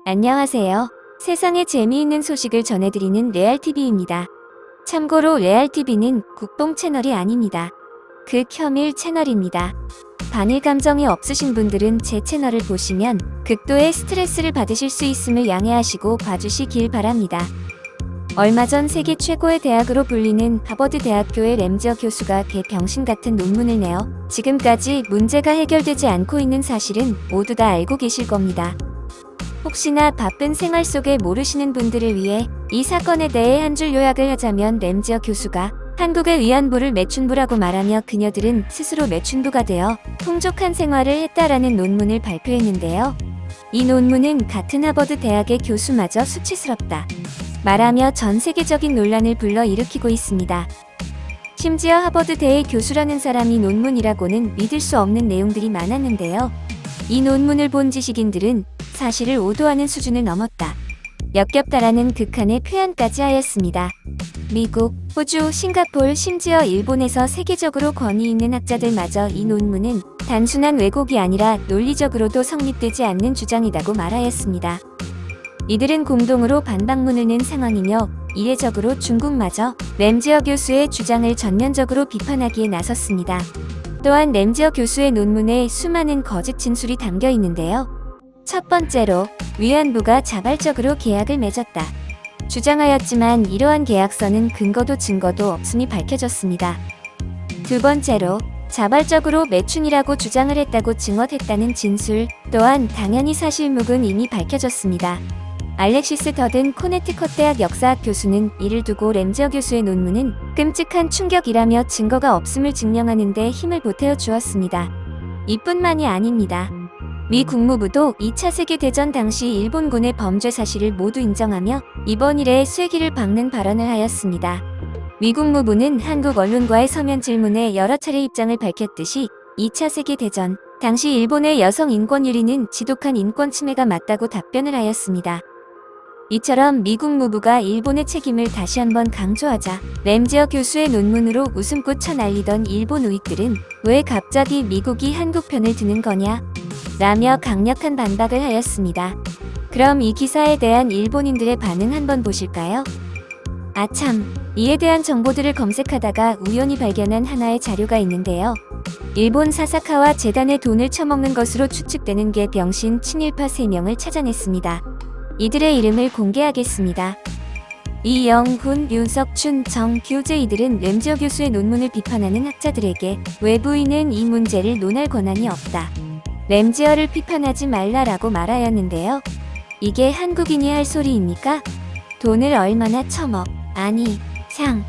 안녕하세요. 세상에 재미있는 소식을 전해드리는 레알TV입니다. 참고로 레알TV는 국뽕 채널이 아닙니다. 극혐일 채널입니다. 반일 감정이 없으신 분들은 제 채널을 보시면 극도의 스트레스를 받으실 수 있음을 양해하시고 봐주시길 바랍니다. 얼마 전 세계 최고의 대학으로 불리는 하버드 대학교의 램지어 교수가 개병신 같은 논문을 내어 지금까지 문제가 해결되지 않고 있는 사실은 모두 다 알고 계실 겁니다. 혹시나 바쁜 생활 속에 모르시는 분들을 위해 이 사건에 대해 한 줄 요약을 하자면 램지어 교수가 한국의 위안부를 매춘부라고 말하며 그녀들은 스스로 매춘부가 되어 풍족한 생활을 했다라는 논문을 발표했는데요. 이 논문은 같은 하버드 대학의 교수마저 수치스럽다 말하며 전 세계적인 논란을 불러일으키고 있습니다. 심지어 하버드대의 교수라는 사람이 논문이라고는 믿을 수 없는 내용들이 많았는데요. 이 논문을 본 지식인들은 사실을 오도하는 수준을 넘었다. 역겹다라는 극한의 표현까지 하였습니다. 미국, 호주, 싱가포르, 심지어 일본에서 세계적으로 권위 있는 학자들마저 이 논문은 단순한 왜곡이 아니라 논리적으로도 성립되지 않는 주장이라고 말하였습니다. 이들은 공동으로 반박문을 낸 상황이며 이례적으로 중국마저 램지어 교수의 주장을 전면적으로 비판하기에 나섰습니다. 또한 램지어 교수의 논문에 수많은 거짓 진술이 담겨 있는데요. 첫 번째로 위안부가 자발적으로 계약을 맺었다 주장하였지만 이러한 계약서는 근거도 증거도 없음이 밝혀졌습니다. 두 번째로 자발적으로 매춘이라고 주장을 했다고 증언했다는 진술 또한 당연히 사실무근 이미 밝혀졌습니다. 알렉시스 더든 코네티컷 대학 역사학 교수는 이를 두고 램지어 교수의 논문은 끔찍한 충격이라며 증거가 없음을 증명하는 데 힘을 보태어 주었습니다. 이뿐만이 아닙니다. 미 국무부도 2차 세계대전 당시 일본군의 범죄 사실을 모두 인정하며 이번 일에 쐐기를 박는 발언을 하였습니다. 미 국무부는 한국 언론과의 서면 질문에 여러 차례 입장을 밝혔듯이 2차 세계대전 당시 일본의 여성 인권 유리는 지독한 인권 침해가 맞다고 답변을 하였습니다. 이처럼 미 국무부가 일본의 책임을 다시 한번 강조하자 램지어 교수의 논문으로 웃음꽃 쳐날리던 일본 우익들은 왜 갑자기 미국이 한국 편을 드는 거냐? 라며 강력한 반박을 하였습니다. 그럼 이 기사에 대한 일본인들의 반응 한번 보실까요? 아참, 이에 대한 정보들을 검색하다가 우연히 발견한 하나의 자료가 있는데요. 일본 사사카와 재단의 돈을 처먹는 것으로 추측되는 개병신 친일파 3명을 찾아냈습니다. 이들의 이름을 공개하겠습니다. 이영훈, 윤석춘, 정규재 이들은 램지어 교수의 논문을 비판하는 학자들에게 외부인은 이 문제를 논할 권한이 없다. 램지어를 비판하지 말라라고 말하였는데요. 이게 한국인이 할 소리입니까? 돈을 얼마나 처먹, 아니, 상,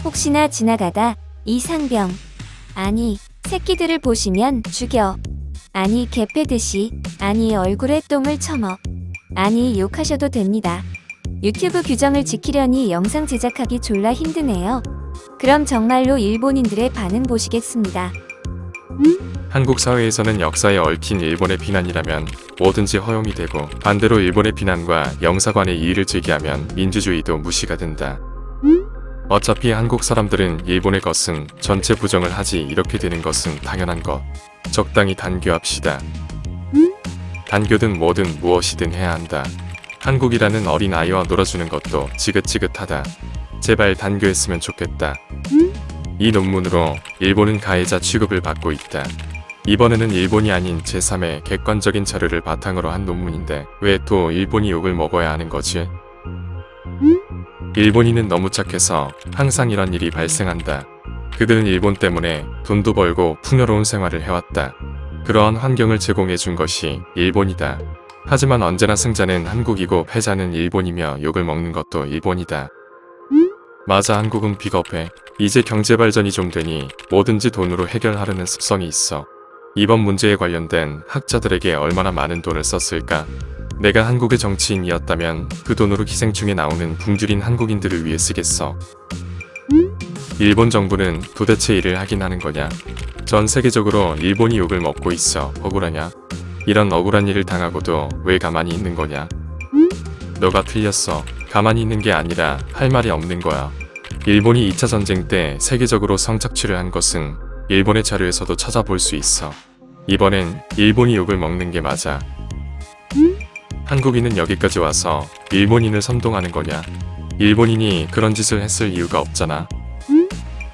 혹시나 지나가다 이 상병, 아니, 새끼들을 보시면 죽여, 아니 개패듯이, 아니 얼굴에 똥을 처먹, 아니 욕하셔도 됩니다. 유튜브 규정을 지키려니 영상 제작하기 졸라 힘드네요. 그럼 정말로 일본인들의 반응 보시겠습니다. 한국 사회에서는 역사에 얽힌 일본의 비난이라면 뭐든지 허용이 되고 반대로 일본의 비난과 영사관의 이의를 제기하면 민주주의도 무시가 된다. 어차피 한국 사람들은 일본의 것은 전체 부정을 하지 이렇게 되는 것은 당연한 것. 적당히 단교합시다. 단교든 뭐든 무엇이든 해야 한다. 한국이라는 어린 아이와 놀아주는 것도 지긋지긋하다. 제발 단교했으면 좋겠다. 이 논문으로 일본은 가해자 취급을 받고 있다. 이번에는 일본이 아닌 제3의 객관적인 자료를 바탕으로 한 논문인데 왜 또 일본이 욕을 먹어야 하는 거지? 일본인은 너무 착해서 항상 이런 일이 발생한다. 그들은 일본 때문에 돈도 벌고 풍요로운 생활을 해왔다. 그러한 환경을 제공해 준 것이 일본이다. 하지만 언제나 승자는 한국이고 패자는 일본이며 욕을 먹는 것도 일본이다. 맞아, 한국은 비겁해. 이제 경제 발전이 좀 되니 뭐든지 돈으로 해결하려는 습성이 있어. 이번 문제에 관련된 학자들에게 얼마나 많은 돈을 썼을까? 내가 한국의 정치인이었다면 그 돈으로 기생충에 나오는 굶주린 한국인들을 위해 쓰겠어. 일본 정부는 도대체 일을 하긴 하는 거냐? 전 세계적으로 일본이 욕을 먹고 있어. 억울하냐? 이런 억울한 일을 당하고도 왜 가만히 있는 거냐? 너가 틀렸어. 가만히 있는 게 아니라 할 말이 없는 거야. 일본이 2차 전쟁 때 세계적으로 성착취를 한 것은 일본의 자료에서도 찾아볼 수 있어. 이번엔 일본이 욕을 먹는 게 맞아. 한국인은 여기까지 와서 일본인을 선동하는 거냐? 일본인이 그런 짓을 했을 이유가 없잖아.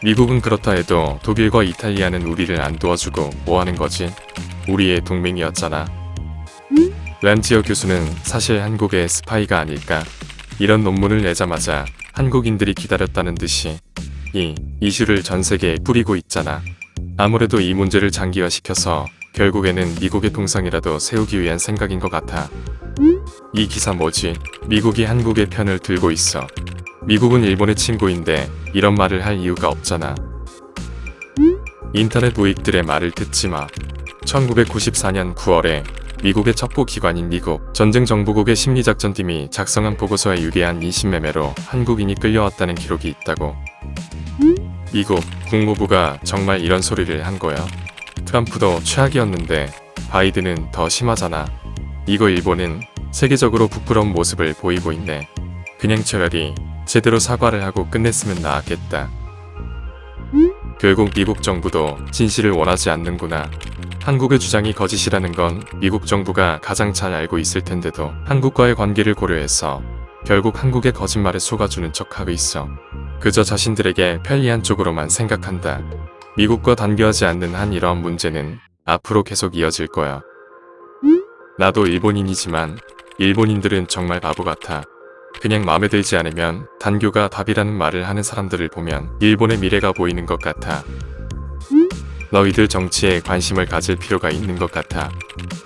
미국은 그렇다 해도 독일과 이탈리아는 우리를 안 도와주고 뭐 하는 거지? 우리의 동맹이었잖아. 란지어 교수는 사실 한국의 스파이가 아닐까? 이런 논문을 내자마자 한국인들이 기다렸다는 듯이 이 이슈를 전 세계에 뿌리고 있잖아. 아무래도 이 문제를 장기화시켜서 결국에는 미국의 동상이라도 세우기 위한 생각인 것 같아. 이 기사 뭐지? 미국이 한국의 편을 들고 있어. 미국은 일본의 친구인데 이런 말을 할 이유가 없잖아. 인터넷 우익들의 말을 듣지 마. 1994년 9월에 미국의 첩보 기관인 미국 전쟁정보국의 심리작전팀이 작성한 보고서에 유리한 인신매매로 한국인이 끌려왔다는 기록이 있다고. 미국 국무부가 정말 이런 소리를 한 거야. 트럼프도 최악이었는데 바이든은 더 심하잖아. 이거 일본은 세계적으로 부끄러운 모습을 보이고 있네. 그냥 차라리 제대로 사과를 하고 끝냈으면 나았겠다. 결국 미국 정부도 진실을 원하지 않는구나. 한국의 주장이 거짓이라는 건 미국 정부가 가장 잘 알고 있을 텐데도 한국과의 관계를 고려해서 결국 한국의 거짓말에 속아주는 척하고 있어. 그저 자신들에게 편리한 쪽으로만 생각한다. 미국과 단교하지 않는 한 이러한 문제는 앞으로 계속 이어질 거야. 나도 일본인이지만 일본인들은 정말 바보 같아. 그냥 마음에 들지 않으면 단교가 답이라는 말을 하는 사람들을 보면 일본의 미래가 보이는 것 같아. 너희들 정치에 관심을 가질 필요가 있는 것 같아.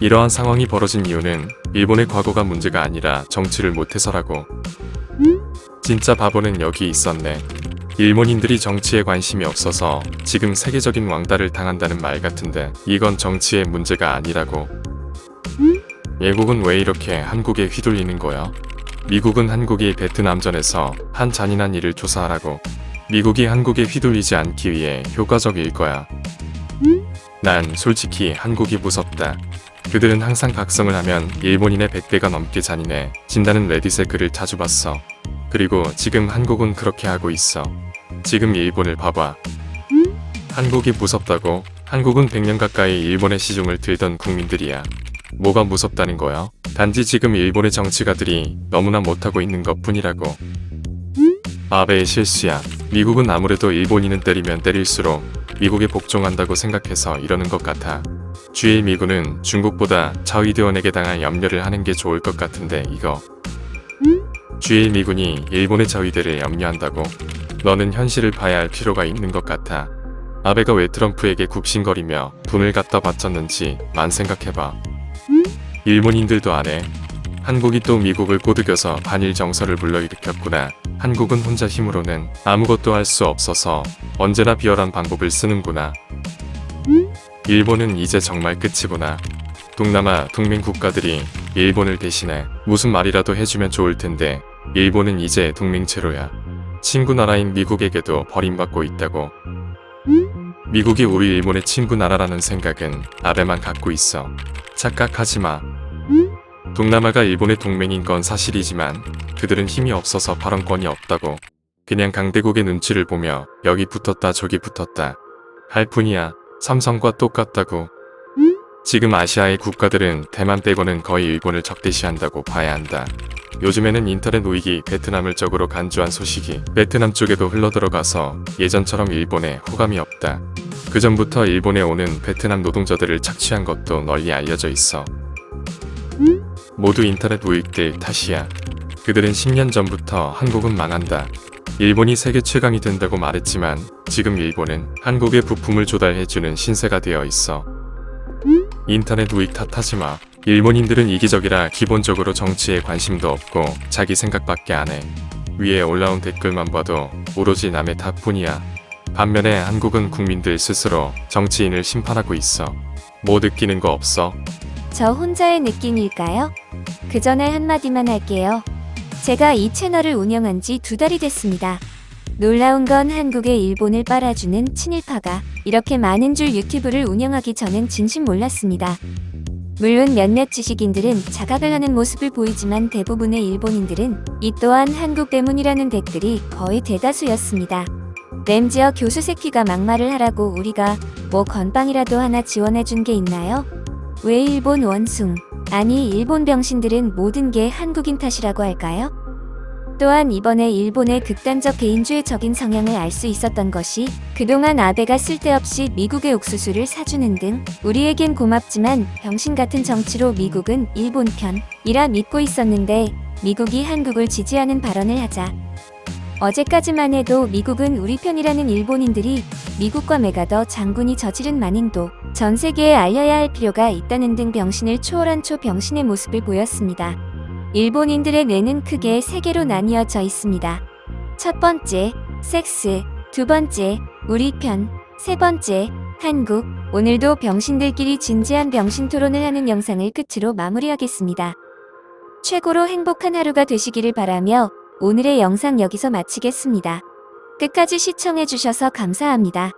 이러한 상황이 벌어진 이유는 일본의 과거가 문제가 아니라 정치를 못해서라고. 진짜 바보는 여기 있었네. 일본인들이 정치에 관심이 없어서 지금 세계적인 왕따를 당한다는 말 같은데 이건 정치의 문제가 아니라고. 외국은 왜 이렇게 한국에 휘둘리는 거야? 미국은 한국이 베트남전에서 한 잔인한 일을 조사하라고. 미국이 한국에 휘둘리지 않기 위해 효과적일 거야. 난 솔직히 한국이 무섭다. 그들은 항상 각성을 하면 일본인의 100배가 넘게 잔인해 진다는 레딧의 글을 자주 봤어. 그리고 지금 한국은 그렇게 하고 있어. 지금 일본을 봐봐. 한국이 무섭다고? 한국은 100년 가까이 일본의 시중을 들던 국민들이야. 뭐가 무섭다는 거야? 단지 지금 일본의 정치가들이 너무나 못하고 있는 것 뿐이라고. 아베의 실수야. 미국은 아무래도 일본인은 때리면 때릴수록 미국에 복종한다고 생각해서 이러는 것 같아. 주일 미군은 중국보다 자위대원에게 당할 염려를 하는 게 좋을 것 같은데 이거. 주일 미군이 일본의 자위대를 염려한다고? 너는 현실을 봐야 할 필요가 있는 것 같아. 아베가 왜 트럼프에게 굽신거리며 돈을 갖다 바쳤는지만 생각해봐. 일본인들도 안 해. 한국이 또 미국을 꼬드겨서 반일 정서를 불러일으켰구나. 한국은 혼자 힘으로는 아무것도 할 수 없어서 언제나 비열한 방법을 쓰는구나. 일본은 이제 정말 끝이구나. 동남아 동맹 국가들이 일본을 대신해 무슨 말이라도 해주면 좋을 텐데 일본은 이제 동맹체로야. 친구 나라인 미국에게도 버림받고 있다고. 미국이 우리 일본의 친구 나라라는 생각은 아베만 갖고 있어. 착각하지 마. 동남아가 일본의 동맹인 건 사실이지만 그들은 힘이 없어서 발언권이 없다고. 그냥 강대국의 눈치를 보며 여기 붙었다 저기 붙었다 할 뿐이야. 삼성과 똑같다고. 지금 아시아의 국가들은 대만 빼고는 거의 일본을 적대시한다고 봐야 한다. 요즘에는 인터넷 우익이 베트남을 적으로 간주한 소식이 베트남 쪽에도 흘러들어가서 예전처럼 일본에 호감이 없다. 그 전부터 일본에 오는 베트남 노동자들을 착취한 것도 널리 알려져 있어. 모두 인터넷 우익들 탓이야. 그들은 10년 전부터 한국은 망한다. 일본이 세계 최강이 된다고 말했지만 지금 일본은 한국의 부품을 조달해주는 신세가 되어 있어. 인터넷 우익 탓하지 마. 일본인들은 이기적이라 기본적으로 정치에 관심도 없고 자기 생각밖에 안 해. 위에 올라온 댓글만 봐도 오로지 남의 탓뿐이야. 반면에 한국은 국민들 스스로 정치인을 심판하고 있어. 뭐 느끼는 거 없어? 저 혼자의 느낌일까요? 그 전에 한마디만 할게요. 제가 이 채널을 운영한 지 2달이 됐습니다. 놀라운 건 한국에 일본을 빨아주는 친일파가 이렇게 많은 줄 유튜브를 운영하기 전엔 진심 몰랐습니다. 물론 몇몇 지식인들은 자각을 하는 모습을 보이지만 대부분의 일본인들은 이 또한 한국 때문이라는 댓글이 거의 대다수였습니다. 램지어 교수 새끼가 막말을 하라고 우리가 뭐 건빵이라도 하나 지원해준 게 있나요? 왜 일본 원숭 아니, 일본 병신들은 모든 게 한국인 탓이라고 할까요? 또한 이번에 일본의 극단적 개인주의적인 성향을 알 수 있었던 것이 그동안 아베가 쓸데없이 미국의 옥수수를 사주는 등 우리에겐 고맙지만 병신 같은 정치로 미국은 일본 편이라 믿고 있었는데 미국이 한국을 지지하는 발언을 하자 어제까지만 해도 미국은 우리 편이라는 일본인들이 미국과 메가더 장군이 저지른 만행도 전 세계에 알려야 할 필요가 있다는 등 병신을 초월한 초병신의 모습을 보였습니다. 일본인들의 뇌는 크게 세 개로 나뉘어져 있습니다. 첫 번째, 섹스. 두 번째, 우리 편. 세 번째, 한국. 오늘도 병신들끼리 진지한 병신 토론을 하는 영상을 끝으로 마무리하겠습니다. 최고로 행복한 하루가 되시기를 바라며 오늘의 영상 여기서 마치겠습니다. 끝까지 시청해주셔서 감사합니다.